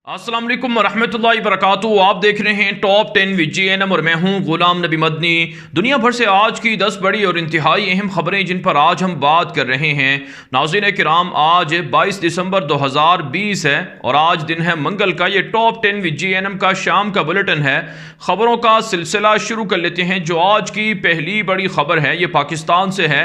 अस्सलाम वालेकुम रहमतुल्लाहि वबरकातुहू। आप देख रहे हैं टॉप 10 विद JNM और मैं हूं गुलाम नबी मदनी। दुनिया भर से आज की 10 बड़ी और इंतहाई अहम खबरें जिन पर आज हम बात कर रहे हैं। नाज़रीन किराम, आज 22 दिसंबर 2020 है और आज दिन है मंगल का। ये टॉप 10 विद JNM का शाम का बुलेटिन है। खबरों का सिलसिला शुरू कर लेते हैं। जो आज की पहली बड़ी खबर है ये पाकिस्तान से है।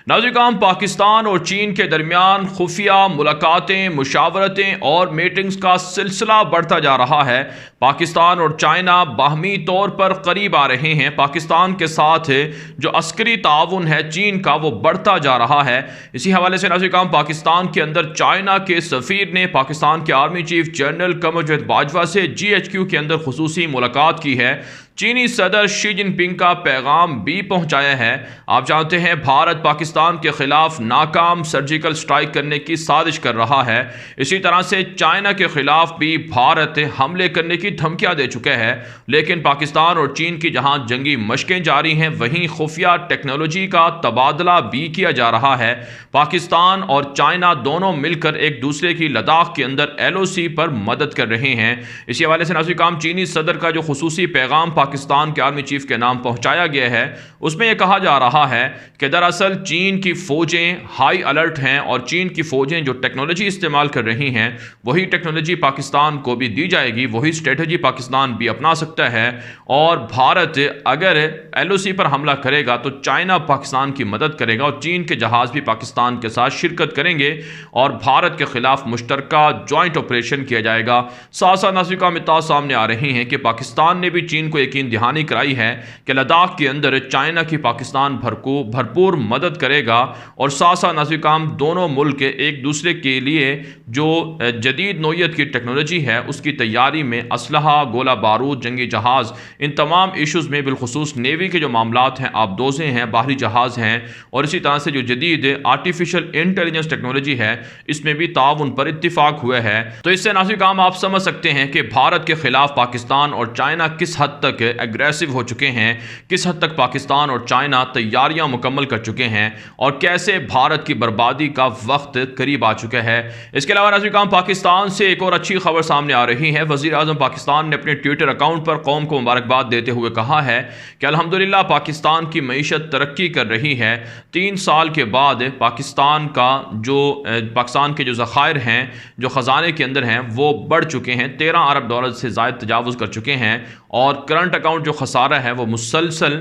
नाज़रीन, पाकिस्तान और चीन के दरमियान खुफिया मुलाकातें, मुशावरतें और मीटिंग्स का सिलसिला बढ़ता जा रहा है। पाकिस्तान और चाइना बाहमी तौर पर करीब आ रहे हैं। पाकिस्तान के साथ जो अस्करी ताउन है चीन का वो बढ़ता जा रहा है। इसी हवाले से नाज़रीन, पाकिस्तान के अंदर चाइना के सफ़ीर ने पाकिस्तान के army chief general Qamar Javed Bajwa से GHQ के अंदर खुसूसी मुलाकात की है। चीनी सदर शी जिनपिंग का पैगाम भी पहुंचाया है। आप जानते हैं भारत पाकिस्तान के खिलाफ नाकाम सर्जिकल स्ट्राइक करने की साजिश कर रहा है। इसी तरह से चाइना के खिलाफ भी भारत हमले करने की धमकियां दे चुका है। लेकिन पाकिस्तान और चीन की जहां जंगी मशकें जारी हैं, वहीं खुफिया टेक्नोलॉजी का तबादला भी किया जा रहा है। पाकिस्तान और चाइना दोनों मिलकर एक दूसरे की लद्दाख के अंदर LOC पर मदद कर रहे हैं। इसी हवाले से नाज़रीन, चीनी सदर का जो खुसूसी पैगाम पाकिस्तान के आर्मी चीफ के नाम पहुंचाया गया है उसमें यह कहा जा रहा है कि दरअसल चीन की फौजें हाई अलर्ट हैं और चीन की फौजें जो टेक्नोलॉजी इस्तेमाल कर रही हैं वही टेक्नोलॉजी पाकिस्तान को भी दी जाएगी, वही स्ट्रेटजी पाकिस्तान भी अपना सकता है। और भारत अगर LOC पर हमला करेगा तो चाइना पाकिस्तान की मदद करेगा और चीन के जहाज भी पाकिस्तान के साथ शिरकत करेंगे और भारत के खिलाफ मुश्तरका जॉइंट ऑपरेशन किया जाएगा। साथ साथ नाज़रीन, मिताज सामने आ रही हैं कि पाकिस्तान ने भी चीन को यकीन दहानी कराई है कि लद्दाख के अंदर चाइना की पाकिस्तान भरपूर मदद करेगा। और साथ साथ नाज़रीन, दोनों मुल्क एक दूसरे के लिए जो जदीद नौयत की टेक्नोलॉजी है उसकी तैयारी में असलहा, गोला बारूद, जंगी जहाज़, इन तमाम इशूज़ में बिलखुसूस नेवी के जो मामलात हैं, आबदोज़ें हैं, बाहरी जहाज़ हैं और इसी तरह से जो जदीद आर्टिफिशियल इंटेलिजेंस टेक्नोलॉजी है इसमें भी ताउन पर इत्तिफाक हुआ है। तो इससे नाज़रीन आप समझ सकते हैं कि भारत के खिलाफ पाकिस्तान और चाइना किस हद तक एग्रेसिव हो चुके हैं, किस हद तक पाकिस्तान और चाइना तैयारियां मुकम्मल कर चुके हैं और कैसे भारत की बर्बादी का वक्त करीब आ चुका है। इसके अलावा नाज़रीन, पाकिस्तान से एक और अच्छी खबर सामने आ रही है। वज़ीर आज़म पाकिस्तान ने अपने ट्विटर अकाउंट पर कौम को मुबारकबाद देते हुए कहा है कि अल्हम्दुलिल्लाह पाकिस्तान की मईशत तरक्की कर रही है। 3 साल के बाद पाकिस्तान के जो ज़खायर हैं, जो ख़जाने के अंदर हैं, वो बढ़ चुके हैं, $13 अरब से ज़ायद तजावुज़ कर चुके हैं और करंट अकाउंट जो खसारा है वो मुसलसल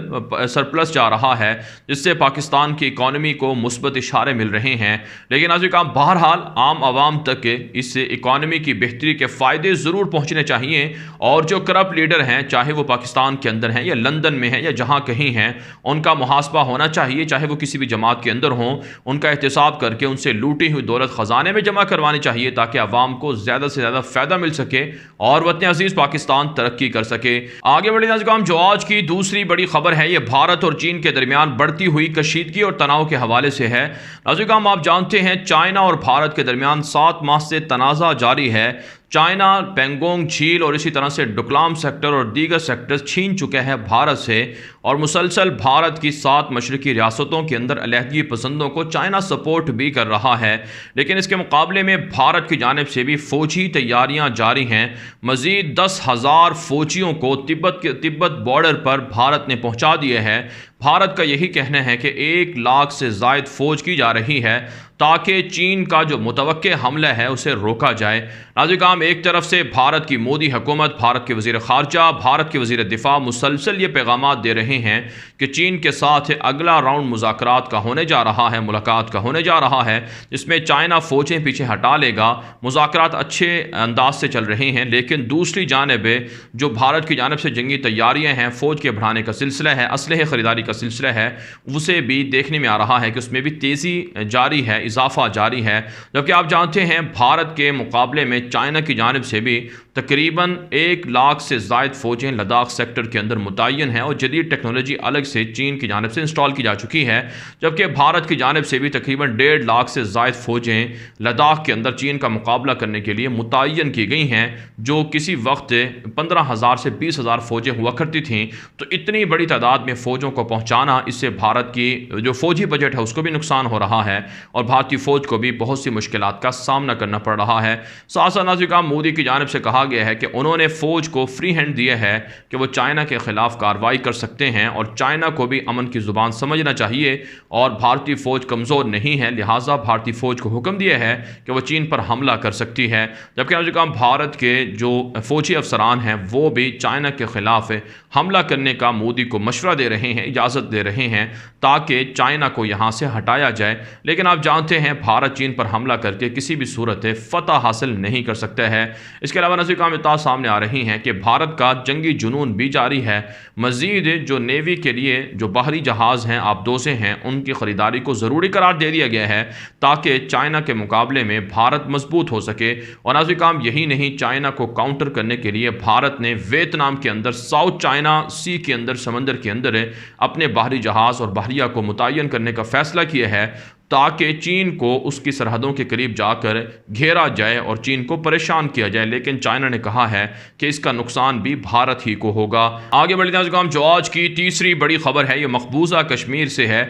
सरप्लस जा रहा है, जिससे पाकिस्तान की इकॉनमी को मुस्बत इशारे मिल रहे हैं। लेकिन नाज़रीन, बहरहाल आम आवाम तक इस इकॉनमी की बेहतरी के फ़ायदे ज़रूर पहुँचने चाहिए और जो करप्ट लीडर हैं, चाहे वो पाकिस्तान के अंदर हैं या लंदन में हैं या जहाँ कहीं हैं, उनका मुहासबा होना चाहिए। चाहे वो किसी भी जमात के अंदर हों, उनका एहतसाब करके उनसे लूटी हुई दौलत ख़जाने में जमा करवानी चाहिए ताकि आवाम को ज़्यादा से ज़्यादा फ़ायदा मिल सके और वतन अज़ीज़ पाकिस्तान तरक्की कर सके। आगे बढ़े नाज़रीन, जो आज की दूसरी बड़ी खबर है ये भारत और चीन के दरमियान बढ़ती हुई कशीदगी और तनाव के हवाले से है। नाज़रीन, आप जानते हैं चाइना और भारत के दरमियान 7 माह से तनाज़ा जारी है। चाइना पेंगोंग झील और इसी तरह से डुकलाम सेक्टर और दीगर सेक्टर्स छीन चुके हैं भारत से और मुसलसल भारत की 7 मशरकी रियासतों के अंदर अलहदगी पसंदों को चाइना सपोर्ट भी कर रहा है। लेकिन इसके मुकाबले में भारत की जानिब से भी फ़ौजी तैयारियां जारी हैं। मज़ीद 10,000 फ़ौजियों को तिब्बत बॉर्डर पर भारत ने पहुंचा दिया है। भारत का यही कहना है कि 1 लाख से ज़ायद फ़ौज की जा रही है ताकि चीन का जो मुतवक्के हमला है उसे रोका जाए। नाज़रीन, एक तरफ से भारत की मोदी हुकूमत, भारत के वज़ीर ख़ारजा, भारत के वज़ीर दिफ़ा मुसलसल ये पैगामात दे रहे हैं कि चीन के साथ अगला राउंड मुज़ाकरात का होने जा रहा है, मुलाकात का होने जा रहा है, जिसमें चाइना फ़ौजें पीछे हटा लेगा। मुज़ाकरात अच्छे अंदाज से चल रहे हैं, लेकिन दूसरी जानिब जो भारत की जानिब से जंगी तैयारियाँ हैं, फ़ौज के बढ़ाने का सिलसिला है, असलहे ख़रीदारी का सिलसिला है, उसे भी देखने में आ रहा है कि उसमें भी तेज़ी जारी है, इजाफा जारी है। जबकि आप जानते हैं भारत के मुकाबले में चाइना की जानिब से भी तकरीबन 1 लाख से ज़ायद फ़ौजें लद्दाख सेक्टर के अंदर मुतय्यन हैं और जदीद टेक्नोलॉजी अलग से चीन की जानिब से इंस्टॉल की जा चुकी है। जबकि भारत की जानिब से भी तकरीबन 1.5 लाख से ज़ायद फ़ौजें लद्दाख के अंदर चीन का मुकाबला करने के लिए मुतय्यन की गई हैं, जो किसी वक्त 15,000 से 20,000 फ़ौजें हुआ करती थीं। तो इतनी बड़ी तादाद में फ़ौजों को पहुँचाना, इससे भारत की जो फ़ौजी बजट है उसको भी नुकसान हो रहा है और भारतीय फ़ौज को भी बहुत सी मुश्किलात का सामना करना पड़ रहा है। साथ साथ नाज़रीन मोदी की जानिब से कहा गया है कि उन्होंने फ़ौज को फ्री हैंड दिया है कि वो चाइना के ख़िलाफ़ कार्रवाई कर सकते हैं और चाइना को भी अमन की ज़ुबान समझना चाहिए और भारतीय फ़ौज कमज़ोर नहीं है, लिहाजा भारतीय फ़ौज को हुक्म दिया है कि वह चीन पर हमला कर सकती है। जबकि नाज़रीन भारत के जो फ़ौजी अफसरान हैं वो भी चाइना के ख़िलाफ़ हमला करने का मोदी को मशवरा दे रहे हैं, इजाज़त दे रहे हैं ताकि चाइना को यहाँ से हटाया जाए। लेकिन आप जानते हैं भारत चीन पर हमला करके किसी भी सूरत फ़तह हासिल नहीं कर सकता है। इसके अलावा नाज़रीन इत्तला सामने आ रही हैं कि भारत का जंगी जुनून भी जारी है। मज़ीद जो नेवी के लिए जो बाहरी जहाज़ हैं, आबदोज़ें हैं, उनकी ख़रीदारी को ज़रूरी करार दे दिया गया है ताकि चाइना के मुकाबले में भारत मजबूत हो सके। और नाज़रीन यही नहीं, चाइना को काउंटर करने के लिए भारत ने वियतनाम के अंदर, साउथ चाइना सी के अंदर, समंदर के अंदर अपने बाहरी जहाज़ और बहरिया को मुतय्यन करने का फ़ैसला किया है ताकि चीन को उसकी सरहदों के करीब जाकर घेरा जाए और चीन को परेशान किया जाए। लेकिन चाइना ने कहा है कि इसका नुकसान भी भारत ही को होगा। आगे बढ़ते हैं जो आज की तीसरी बड़ी खबर है, ये मकबूजा कश्मीर से है।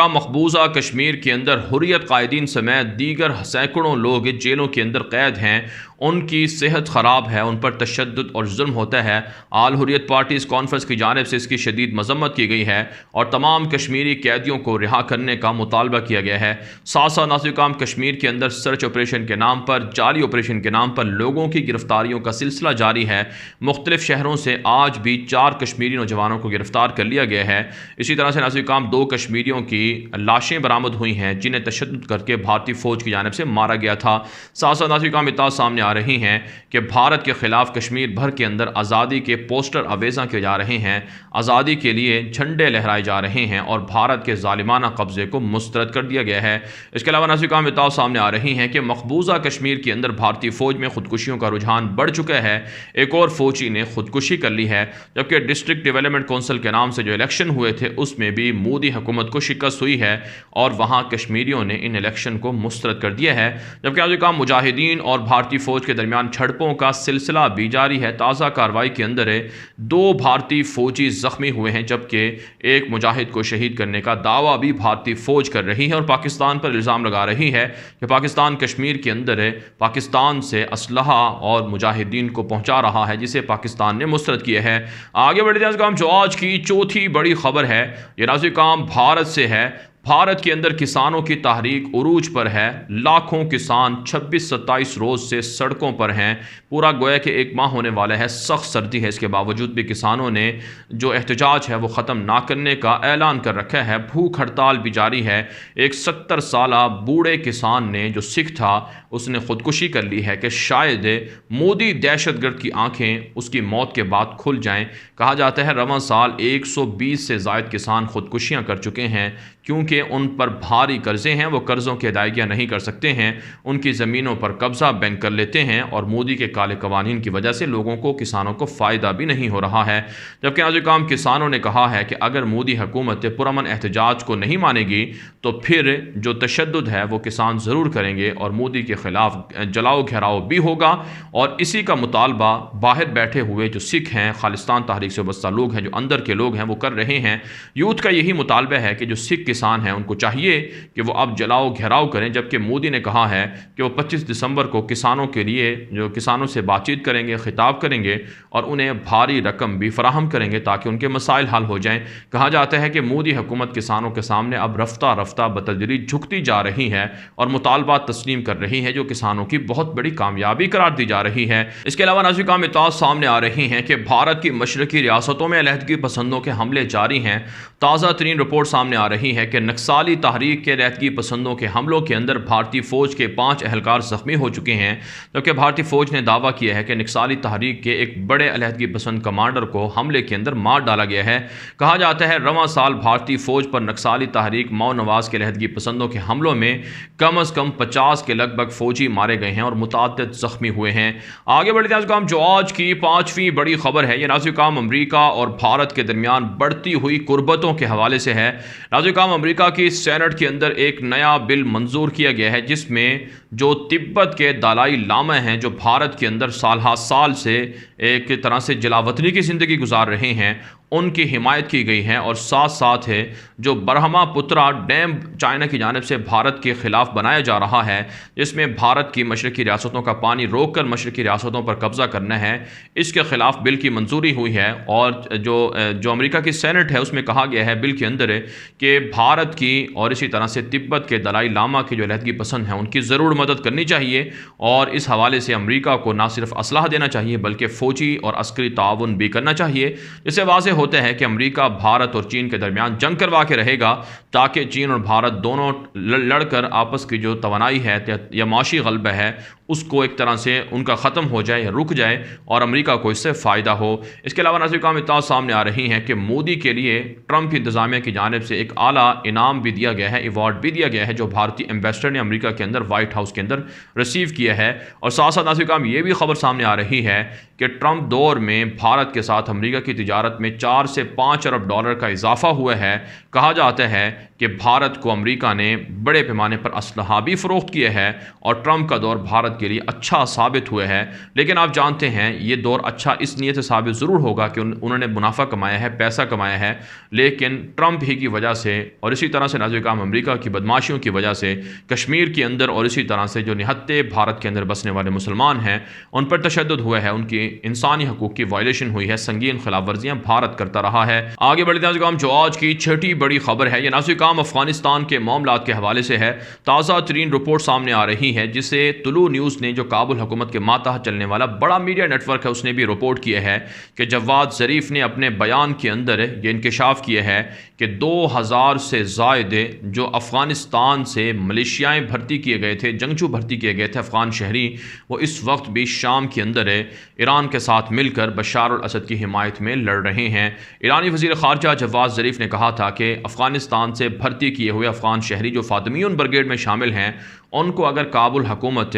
मकबूजा कश्मीर के अंदर हुर्रियत कायदीन समेत दीगर सैकड़ों लोग जेलों के अंदर कैद हैं, उनकी सेहत ख़राब है, उन पर तशद्दुद और जुल्म होता है। आल हुर्रियत पार्टीज़ कॉन्फ्रेंस की जानिब से इसकी शदीद मजम्मत की गई है और तमाम कश्मीरी कैदियों को रिहा करने का मुतालबा किया गया है। साथ साथ नाज़रीन कश्मीर के अंदर सर्च ऑपरेशन के नाम पर, जारी ऑपरेशन के नाम पर लोगों की गिरफ्तारियों का सिलसिला जारी है। मुख्तलिफ शहरों से आज भी 4 कश्मीरी नौजवानों को गिरफ्तार कर लिया गया है। इसी तरह से नाज़रीन 2 कश्मीरियों की लाशें बरामद हुई हैं जिन्हें तशद्दुद करके भारतीय फ़ौज की जानिब से मारा गया था। साथ साथ नाज़रीन इत्तला सामने आ रही हैं कि भारत के खिलाफ कश्मीर भर के अंदर आज़ादी के पोस्टर अवेज़ा किए जा रहे हैं, आज़ादी के लिए झंडे लहराए जा रहे हैं और भारत के ज़ालिमाना कब्ज़े को मुस्तरद कर दिया गया है। इसके अलावा नाज़रीन इत्तला सामने आ रही हैं कि मकबूजा कश्मीर के अंदर भारतीय फ़ौज में खुदकुशियों का रुझान बढ़ चुका है। एक और फ़ौजी ने खुदकुशी कर ली है, जबकि डिस्ट्रिक्ट डेवलपमेंट काउंसिल के नाम से जो इलेक्शन हुए थे उसमें भी मोदी हुकूमत को शिकस्त हुई है और वहाँ कश्मीरियों ने इन इलेक्शन को मुस्तरद कर दिया है। जबकि नाज़रीन मुजाहिदीन और भारतीय फ़ौज के दरमियान झड़पों का सिलसिला भी जारी है। ताज़ा कार्रवाई के अंदर 2 भारतीय फ़ौजी ज़ख्मी हुए हैं, जबकि एक मुजाहिद को शहीद करने का दावा भी भारतीय फ़ौज कर रही है और पाकिस्तान पर इल्ज़ाम लगा रही है कि पाकिस्तान कश्मीर के अंदर पाकिस्तान से असलहा और मुजाहिदीन को पहुँचा रहा है, जिसे पाकिस्तान ने मुस्तरद किया है। आगे बढ़ते हैं जो आज की चौथी बड़ी खबर है, ये नाज़रीन भारत से है। भारत के अंदर किसानों की तहरीक उरूज पर है। लाखों किसान 26-27 रोज़ से सड़कों पर हैं। पूरा गोया कि 1 माह होने वाला है, सख्त सर्दी है, इसके बावजूद भी किसानों ने जो एहतजाज है वो ख़त्म ना करने का ऐलान कर रखा है। भूख हड़ताल भी जारी है। एक 70 साला बूढ़े किसान ने, जो सिख था, उसने ख़ुदकुशी कर ली है कि शायद मोदी दहशतगर्द की आंखें उसकी मौत के बाद खुल जाएं। कहा जाता है रवां साल 120 से ज़ायद किसान ख़ुदकुशियाँ कर चुके हैं क्योंकि उन पर भारी कर्जे हैं, वो कर्ज़ों की अदायगियाँ नहीं कर सकते हैं, उनकी ज़मीनों पर कब्ज़ा बैंक कर लेते हैं और मोदी के काले कवानीन की वजह से लोगों को, किसानों को फ़ायदा भी नहीं हो रहा है। जबकि नाज़रीन किसानों ने कहा है कि अगर मोदी हुकूमत पुरअमन एहतजाज को नहीं मानेगी तो फिर जो तशद्दुद है वो किसान ज़रूर करेंगे और मोदी के ख़िलाफ़ जलाओ घेराव भी होगा। और इसी का मुतालबा बाहर बैठे हुए जो सिख हैं, खालिस्तान तहरीक से वाबस्ता लोग हैं, जो अंदर के लोग हैं, वो कर रहे हैं। यूथ का यही मुतालबा है कि जो सिख किसान हैं उनको चाहिए कि वो अब जलाओ घेराव करें। जबकि मोदी ने कहा है कि वो 25 दिसंबर को किसानों के लिए, जो किसानों से बातचीत करेंगे, खिताब करेंगे और उन्हें भारी रकम भी फराहम करेंगे ताकि उनके मसाइल हल हो जाएं। कहा जाता है कि मोदी हुकूमत किसानों के सामने अब रफ्ता रफ्ता बतदरीज झुकती जा रही है और मुतालबा तस्लीम कर रही है, जो किसानों की बहुत बड़ी कामयाबी करार दी जा रही है। इसके अलावा नाज़रीन इत्तला सामने आ रही हैं कि भारत की मशरकी रियासतों में अलहदगी पसंदों के हमले जारी हैं। ताज़ा तरीन रिपोर्ट सामने आ रही है कि नक्साली तहरीक के अलहदगी पसंदों के हमलों के अंदर भारतीय फ़ौज के 5 एहलकार ज़ख्मी हो चुके हैं। जबकि भारतीय फ़ौज ने दावा किया है कि नक्साली तहरीक के एक बड़े अलहदगी पसंद कमांडर को हमले के अंदर मार डाला गया है। कहा जाता है रवां साल भारतीय फ़ौज पर नक्साली तहरीक माओ नवाज़ के अलहदगी पसंदों के हमलों में कम अज़ कम 50 के लगभग फ़ौजी मारे गए हैं और मुतअद्दिद ज़ख्मी हुए हैं। आगे बढ़ते हैं जो आज की 5वीं बड़ी खबर है, ये नाज़रीन अमरीका और भारत के दरमियान बढ़ती हुई कुर्बतों के हवाले से है। नाज़रीन अमरीका की सेनेट के अंदर एक नया बिल मंजूर किया गया है जिसमें जो तिब्बत के दलाई लामा हैं, जो भारत के अंदर साल से एक तरह से जलावतनी की ज़िंदगी गुजार रहे हैं, उनकी हिमायत की गई है। और साथ साथ है जो ब्रह्मपुत्रा डैम चाइना की जानिब से भारत के ख़िलाफ़ बनाया जा रहा है, जिसमें भारत की मशरक़ी रियासतों का पानी रोक कर मशरक़ी रियासतों पर कब्ज़ा करना है, इसके ख़िलाफ़ बिल की मंजूरी हुई है। और जो अमेरिका की सेनेट है उसमें कहा गया है बिल के अंदर है कि भारत की और इसी तरह से तिब्बत के दलाई लामा की जो अलहदगी पसंद हैं उनकी ज़रूर मदद करनी चाहिए। और इस हवाले से अमेरिका को ना सिर्फ असलाह देना चाहिए बल्कि फ़ौजी और अस्करी ताउन भी करना चाहिए। जिससे वाज़ेह होता है कि अमेरिका भारत और चीन के दरमियान जंग करवा के रहेगा, ताकि चीन और भारत दोनों लड़कर आपस की जो तवानाई है या माशी गलबा है उसको एक तरह से उनका ख़त्म हो जाए या रुक जाए और अमेरिका को इससे फ़ायदा हो। इसके अलावा नाज़रीन काम इत्तला सामने आ रही हैं कि मोदी के लिए ट्रंप की इंतज़ामिया की जानिब से एक आला इनाम भी दिया गया है, अवार्ड भी दिया गया है, जो भारतीय एम्बेसडर ने अमेरिका के अंदर वाइट हाउस के अंदर रिसीव किया है। और साथ साथ नाज़रीन काम ये भी खबर सामने आ रही है कि ट्रंप दौर में भारत के साथ अमेरिका की तिजारत में 4 से 5 अरब डॉलर का इजाफा हुआ है। कहा जाता है कि भारत को अमेरिका ने बड़े पैमाने पर असलहा भी फ़रोख्त किया है और ट्रंप का दौर भारत के लिए अच्छा साबित हुआ है। लेकिन आप जानते हैं ये दौर अच्छा इस नीयत से साबित ज़रूर होगा कि उन्होंने मुनाफा कमाया है, पैसा कमाया है, लेकिन ट्रंप ही की वजह से और इसी तरह से नाज़रीन काम अमेरिका की बदमाशियों की वजह से कश्मीर के अंदर और इसी तरह से जो निहत्ते भारत के अंदर बसने वाले मुसलमान हैं उन पर तशद्दुद हुआ है, उनकी इंसानी हकूक़ की वायलेशन हुई है, संगीन खिलाफ वर्जियाँ भारत करता रहा है। आगे बढ़ते हैं नाज़रीन, जो आज की छठी बड़ी खबर है ये नाज़रीन काम अफगानिस्तान के मामलात के हवाले से है। ताज़ा तरीन रिपोर्ट सामने आ रही है जिसे तुलू न्यूज़ ने, जो काबुल हुकूमत के मातहत चलने वाला बड़ा मीडिया नेटवर्क है, उसने भी रिपोर्ट किया है कि जवाद ज़रीफ ने अपने बयान के अंदर ये इंकशाफ किया है कि 2000 से ज़ायद जो अफ़गानिस्तान से मलेशियाएँ भर्ती किए गए थे, जंगजू भर्ती किए गए थे अफ़गान शहरी, वो इस वक्त भी शाम के अंदर ईरान के साथ मिलकर बशार अल असद की हिमायत में लड़ रहे हैं। ईरानी वज़ीर ख़ारजा जवाद ज़रीफ ने कहा था कि अफ़गानिस्तान से भर्ती किए हुए अफ़गान शहरी जो फ़ातिमियुन ब्रिगेड में शामिल हैं उनको अगर काबुल हुकूमत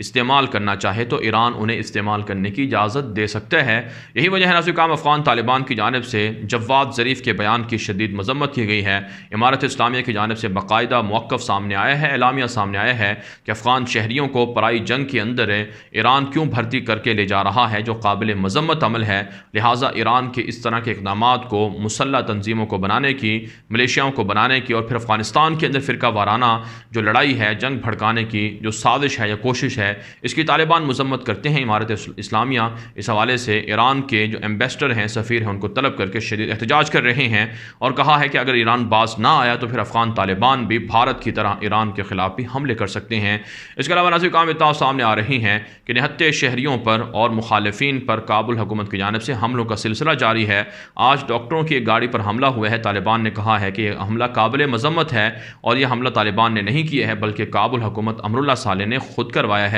इस्तेमाल करना चाहे तो ईरान उन्हें इस्तेमाल करने की इजाज़त दे सकता है। यही वजह है नाज़रीन काम अफ़गान तालिबान की जानिब से जवाद ज़रीफ के बयान की शदीद मज़म्मत की गई है। इमारत इस्लामिया की जानिब से बाकायदा मौक़िफ़ सामने आया है, एलामिया सामने आया है कि अफ़गान शहरियों को पराई जंग के अंदर ईरान क्यों भर्ती करके ले जा रहा है, जो काबिल मज़म्मत अमल है। लिहाजा ईरान के इस तरह के इक़दामात को मुसल्लह तंजीमों को बनाने की, मलेशियाओं को बनाने की और फिर अफ़गानिस्तान के अंदर फ़िरका वाराना जो लड़ाई है, जंग भड़काने की जो साजिश है या कोशिश है, इसकी तालिबान मजम्मत करते हैं। इमारत इस्लामिया इस हवाले से ईरान के जो एम्बेसडर हैं, सफ़ीर हैं, उनको तलब करके शदीद एहतजाज कर रहे हैं और कहा है कि अगर ईरान बाज ना आया तो फिर अफ़गान तालिबान भी भारत की तरह ईरान के ख़िलाफ़ भी हमले कर सकते हैं। इसके अलावा नाज़रीन काम इत्तला सामने आ रही हैं कि निहत्ते शहरियों पर और मुखालिफिन पर काबुल हुकूमत की जानिब से हमलों का सिलसिला जारी है। आज डॉक्टरों की एक गाड़ी पर हमला हुआ है। तालिबान ने कहा है कि यह हमला काबिल मज़म्मत है और यह हमला तालिबान ने नहीं किया है बल्कि काबुल हुकूमत अमरुल्लाह साले ने खुद करवाया है।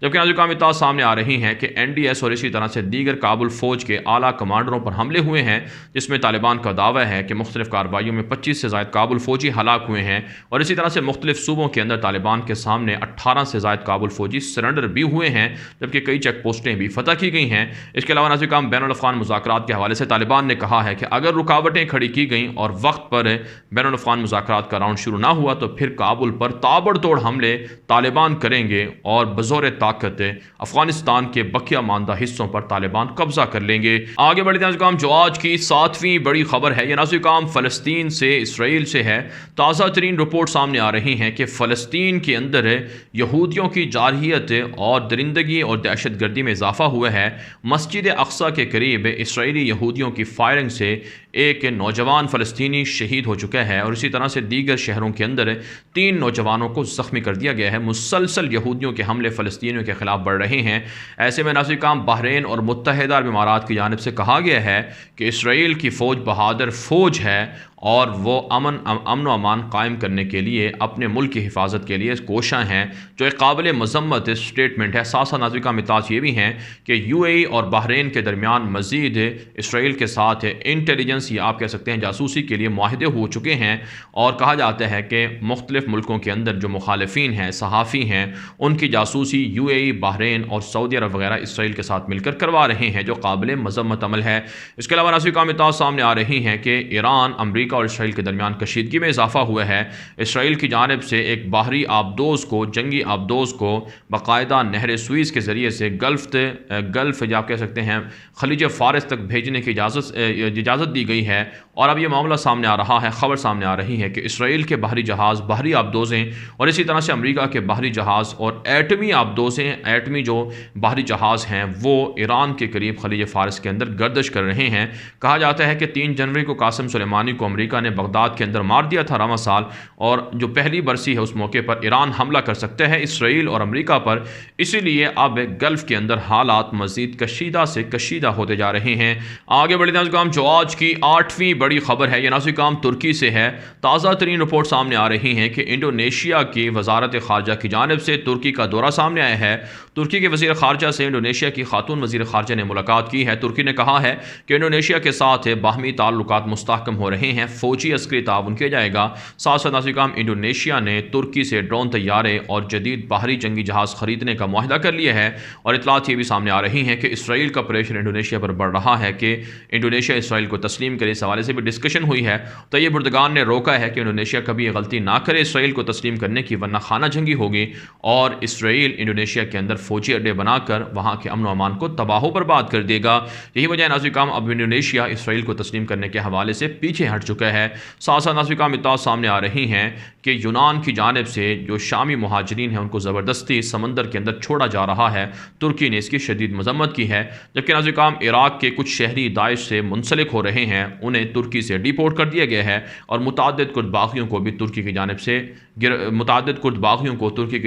जबकि नाज़रीन काम इत्तला सामने आ रही हैं कि NDS और इसी तरह से दीगर काबुल फ़ौज के आला कमांडरों पर हमले हुए हैं, जिसमें तालिबान का दावा है कि मुख्तलिफ कार्रवाइयों में 25 से ज़ायद काबुल फ़ौजी हलाक हुए हैं और इसी तरह से मुख्तलिफ सूबों के अंदर तालिबान के सामने 18 से ज़ायद काबुल फ़ौजी सरेंडर भी हुए हैं, जबकि कई चेक पोस्टें भी फतह की गई हैं। इसके अलावा नाज़रीन काम बैनुल-अफ़गान मुज़ाकरात के हवाले से तालिबान ने कहा है कि अगर रुकावटें खड़ी की गई और वक्त पर बैनुल-अफ़गान मुज़ाकरात का राउंड शुरू ना हुआ तो फिर काबुल पर ताबड़तोड़ हमले तालिबान करेंगे और बज़ोर ताकत अफ़गानिस्तान के बकिया मानदा हिस्सों पर तालिबान कब्जा कर लेंगे। आगे बढ़ते हैं काम जो आज की 7वीं बड़ी खबर है, यह नाज़रीन काम फ़लस्तीन से, इसराइल से है। ताज़ा तरीन रिपोर्ट सामने आ रही हैं कि फ़लस्तीन के अंदर यहूदियों की जारहियत और दरिंदगी और दहशत गर्दी में इजाफा हुआ है। मस्जिद अक्सा के करीब इसराइली यहूदियों की फायरिंग से एक नौजवान फ़लस्तीनी शहीद हो चुका है और इसी तरह से दीगर शहरों के अंदर 3 नौजवानों को ज़ख्मी कर दिया गया है। मुसलसल यहूदियों के हमले फ़लस्तीनियों के ख़िलाफ़ बढ़ रहे हैं। ऐसे में नाज़रीन काम बहरीन और मुत्तहिदा अरब इमारात की जानिब से कहा गया है कि इसराइल की फ़ौज बहादुर फ़ौज है और वो अमन व अमान कायम करने के लिए अपने मुल्क की हिफाजत के लिए कोशां हैं, जो एक काबिल मज़म्मत स्टेटमेंट है। साथ साथ नाज़रीन का मिताज ये भी हैं कि UAE और बहरीन के दरमियान मज़ीद इसराइल के साथ इंटेलिजेंस या आप कह सकते हैं जासूसी के लिए मुआहदे हो चुके हैं और कहा जाता है कि मुख्तलिफ मुल्कों के अंदर जो मुखालिफिन हैं, सहाफ़ी हैं, उनकी जासूसी UAE, बहरीन और सऊदी अरब वगैरह इसराइल के साथ मिलकर करवा रहे हैं, जो काबिल मज़म्मत अमल है। इसके अलावा नाज़रीन का मिताज सामने आ रही हैं कि ईरान अमरीका अमरीका और इसराइल के दरमियान कशीदगी में इजाफा हुआ है। इसराइल की जानिब से एक बाहरी आबदोज़ को, जंगी आबदोज़ को बाकायदा नहर सुइज़ के ज़रिए से गल्फ़ या आप कह सकते हैं खलीज फ़ारिस तक भेजने की इजाज़त दी गई है। और अब ये मामला सामने आ रहा है, ख़बर सामने आ रही है कि इसराइल के बाहरी जहाज़, बाहरी आबदोज़ें और इसी तरह से अमरीका के बाहरी जहाज़ और एटमी आबदोज़ें, एटमी जो बाहरी जहाज़ हैं वो ईरान के करीब खलीज फ़ारिस के अंदर गर्दिश कर रहे हैं। कहा जाता है कि 3 जनवरी को कासिम सुलेमानी को अमरीका ने बगदाद के अंदर मार दिया था रवां साल, और जो पहली बरसी है उस मौके पर ईरान हमला कर सकता है इसराइल और अमरीका पर। इसीलिए अब गल्फ़ के अंदर हालात मज़ीद कशीदा से कशीदा होते जा रहे हैं। आगे बढ़े नाज़िम, जो आज की 8वीं बड़ी खबर है, यह नाज़िम तुर्की से है। ताज़ा तरीन रिपोर्ट सामने आ रही है कि इंडोनेशिया की वजारत ख़ारजा की जानिब से तुर्की का दौरा सामने आया है। तुर्की के वज़ीर ख़ारजा से इंडोनेशिया की खातून वज़ीर ख़ारजा ने मुलाकात की है। तुर्की ने कहा है कि इंडोनेशिया के साथ बाहमी ताल्लुकात मुस्तहकम हो रहे हैं, फ़ौजी अस्करी ताउन किया जाएगा। साथ साथ नाज़िम इंडोनेशिया ने तुर्की से ड्रोन तैयारे और जदीद बाहरी जंगी जहाज़ खरीदने का मुआहदा कर लिया है। और इतलात ये भी सामने आ रही हैं कि इसराइल का प्रेशर इंडोनेशिया पर बढ़ रहा है कि इंडोनेशिया इसराइल को तस्लीम करे। इस हवाले से भी डिस्कशन हुई है। तैयब एर्दोगान ने रोका है कि इंडोनेशिया कभी ये गलती ना करे इसराइल को तस्लीम करने की, वरना खाना जंगी होगी और इसराइल इंडोनेशिया के अंदर फ़ौजी अड्डे बनाकर वहाँ के अमन अमान को तबाह बर्बाद कर देगा। यही वजह नाज़िम अब इंडोनेशिया इसराइल को तस्लीम करने के हवाले से पीछे हट चुका है। साथ साथ नाज़िम इत्तलात सामने आ रही हैं कि यूनान की जानिब से जो शामी मुहाजिरीन हैं उनको ज़बरदस्ती समंदर के अंदर छोड़ा जा रहा है। तुर्की ने इसकी शदीद मजम्मत की है। जबकि नाज़िम इराक़ के कुछ शहरी दाइश से मुंसलिक हो रहे हैं, उन्हें तुर्की से डिपोर्ट कर दिया गया है। और मुताद्दिद कुर्द बागियों को भी तुर्की की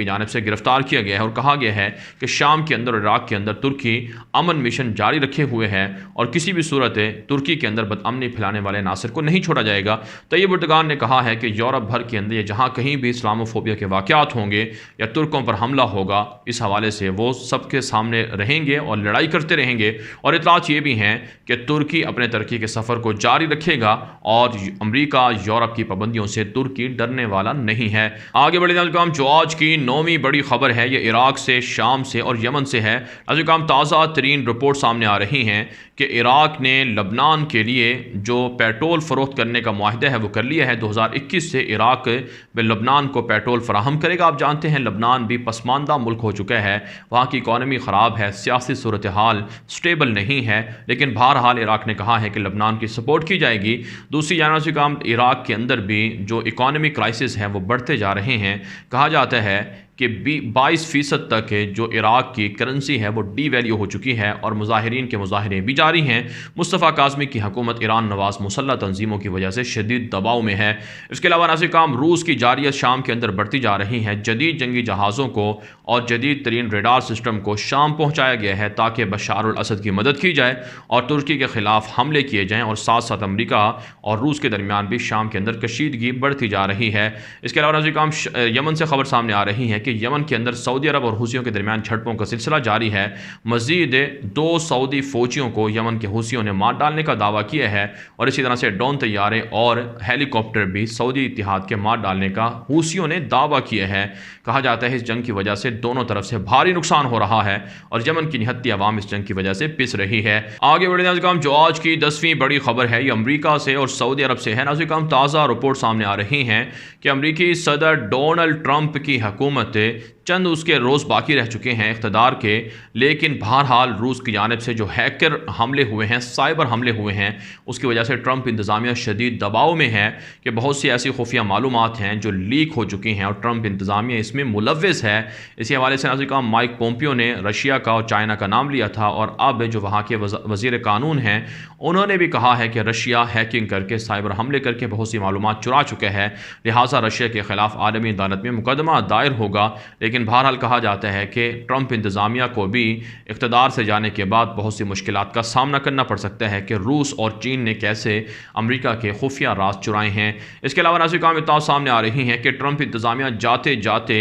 जानिब से गिरफ्तार किया गया है। और कहा गया है कि शाम के अंदर और इराक़ के अंदर तुर्की अमन मिशन जारी रखे हुए है और किसी भी सूरत तुर्की के अंदर बदअमनी फैलाने वाले नासिर को नहीं छोड़ा जाएगा। तैयब एर्दोगान ने कहा है कि यूरोप भर के अंदर जहाँ कहीं भी इस्लामोफोबिया के वाक़यात होंगे या तुर्कों पर हमला होगा, इस हवाले से वो सबके सामने रहेंगे और लड़ाई करते रहेंगे। और इतलात ये भी हैं कि तुर्की अपने तरक्की के सफ़र को जारी रखेगा और अमरीका यूरोप की पाबंदियों से तुर्की डरने वाला नहीं है। आगे बढ़े नाज़िम, जो आज की 9वीं बड़ी खबर है, ये इराक़ से, शाम से और यमन से है। नाज़िम ताज़ा तरीन रिपोर्ट सामने आ रही हैं कि इराक़ ने लबनान के लिए जो पेट्रोल फ़रोख्त करने का मुआहदा है वो कर लिया है। 2021 से इराक़ में लबनान को पेट्रोल फराहम करेगा। आप जानते हैं लबनान भी पसमानदा मुल्क हो चुका है, वहाँ की इकॉनमी ख़राब है, सियासी सूरत हाल स्टेबल नहीं है, लेकिन बहरहाल इराक़ ने कहा है कि लबनान की सपोर्ट की जाएगी। दूसरी जानब से काम इराक़ के अंदर भी जो इकॉनमी क्राइसिस है वो बढ़ते जा रहे हैं। कहा जाता है कि 22% तक जो इराक़ की करेंसी है वो डी वैल्यू हो चुकी है और मुजाहिरीन के मुजाहरे भी जारी हैं। मुस्तफ़ा काज़मी की हुकूमत ईरान नवाज़ मुसल्लह तंजीमों की वजह से शदीद दबाव में है। इसके अलावा नाज़िम रूस की जारियत शाम के अंदर बढ़ती जा रही है। जदीद जंगी जहाज़ों को और जदीद तरीन रेडार सिस्टम को शाम पहुँचाया गया है ताकि बशार अल असद की मदद की जाए और तुर्की के ख़िलाफ़ हमले किए जाएँ। और साथ साथ अमरीका और रूस के दरमियान भी शाम के अंदर कशीदगी बढ़ती जा रही है। इसके अलावा नाज़िम यमन से खबर सामने आ रही है कि यमन के अंदर सऊदी अरब और हुसियों के दरमियान झड़पों का सिलसिला जारी है। मजीद 2 सऊदी फौजियों को यमन के हुसियों ने मार डालने का दावा किया है और इसी तरह से ड्रोन तैयारे और हेलीकॉप्टर भी सऊदी इत्तिहाद के मार डालने का हुसियों ने दावा किया है। कहा जाता है इस जंग की वजह से दोनों तरफ से भारी नुकसान हो रहा है और यमन की निहत्ती अवाम इस जंग की वजह से पिस रही है। आगे बढ़े नाज़िम, जो आज की 10वीं बड़ी खबर है, ये अमरीका से और सऊदी अरब से है। नाज़िम ताज़ा रिपोर्ट सामने आ रही हैं कि अमरीकी सदर डोनाल्ड ट्रंप की हुकूमत चंद उसके रोज़ बाकी रह चुके हैं इक़्तिदार के, लेकिन बहरहाल रूस की जानिब से जो हैकर हमले हुए हैं, साइबर हमले हुए हैं, उसकी वजह से ट्रंप इंतज़ामिया शदीद दबाव में है कि बहुत सी ऐसी खुफिया मालूमात हैं जो लीक हो चुकी हैं और ट्रंप इंतज़ामिया इसमें मुलव्वस है। इसी हवाले से नाज़िम माइक पोम्पियो ने रशिया का और चाइना का नाम लिया था और अब जो वहाँ के वज़ीर कानून हैं उन्होंने भी कहा है कि रशिया हैकिंग करके, साइबर हमले करके बहुत सी मालूमात चुरा चुका है, लिहाजा रशिया के ख़िलाफ़ आलमी अदालत में मुकदमा दायर होगा। लेकिन बहरहाल कहा जाता है कि ट्रंप इंतज़ामिया को भी इक़्तिदार से जाने के बाद बहुत सी मुश्किलात का सामना करना पड़ सकता है कि रूस और चीन ने कैसे अमेरिका के खुफिया राज चुराए हैं। इसके अलावा नाज़िम इत्तलात सामने आ रही हैं कि ट्रंप इंतज़ामिया जाते जाते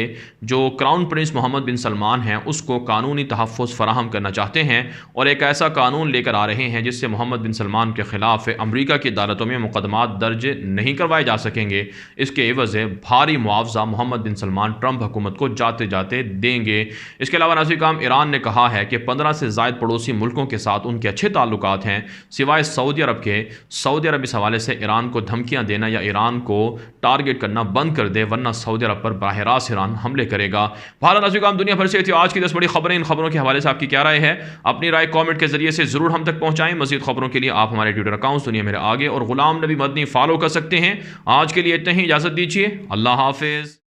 जो क्राउन प्रिंस मोहम्मद बिन सलमान हैं उसको कानूनी तहफ़्फ़ुज़ फ़राहम करना चाहते हैं और एक ऐसा कानून लेकर आ रहे हैं जिससे मोहम्मद बिन सलमान के ख़िलाफ़ अमेरिका की अदालतों में मुकदमात दर्ज नहीं करवाए जा सकेंगे। इसके एवज़ भारी मुआवजा मोहम्मद बिन सलमान ट्रंप हुकूमत को जाते आते जाते देंगे। इसके अलावा नाज़रीन काम ईरान ने कहा है कि 15 से ज़ायद पड़ोसी मुल्कों के साथ उनके अच्छे ताल्लुकात हैं सिवाय सऊदी अरब के। सऊदी अरब इस हवाले से ईरान को धमकियाँ देना या ईरान को टारगेट करना बंद कर दे, वरना सऊदी अरब पर बराह रास्त ईरान हमले करेगा। भारत नाज़रीन काम दुनिया भर से थी आज की 10 बड़ी खबरें। इन खबरों के हवाले से आपकी क्या राय है? अपनी राय कमेंट के जरिए से ज़रूर हम तक पहुँचाएँ। मज़ीद खबरों के लिए आप हमारे ट्विटर अकाउंट्स दुनिया मेरे आगे और गुलाम नबी मदनी फॉलो कर सकते हैं। आज के लिए इतना ही, इजाज़त दीजिए। अल्लाह हाफिज़।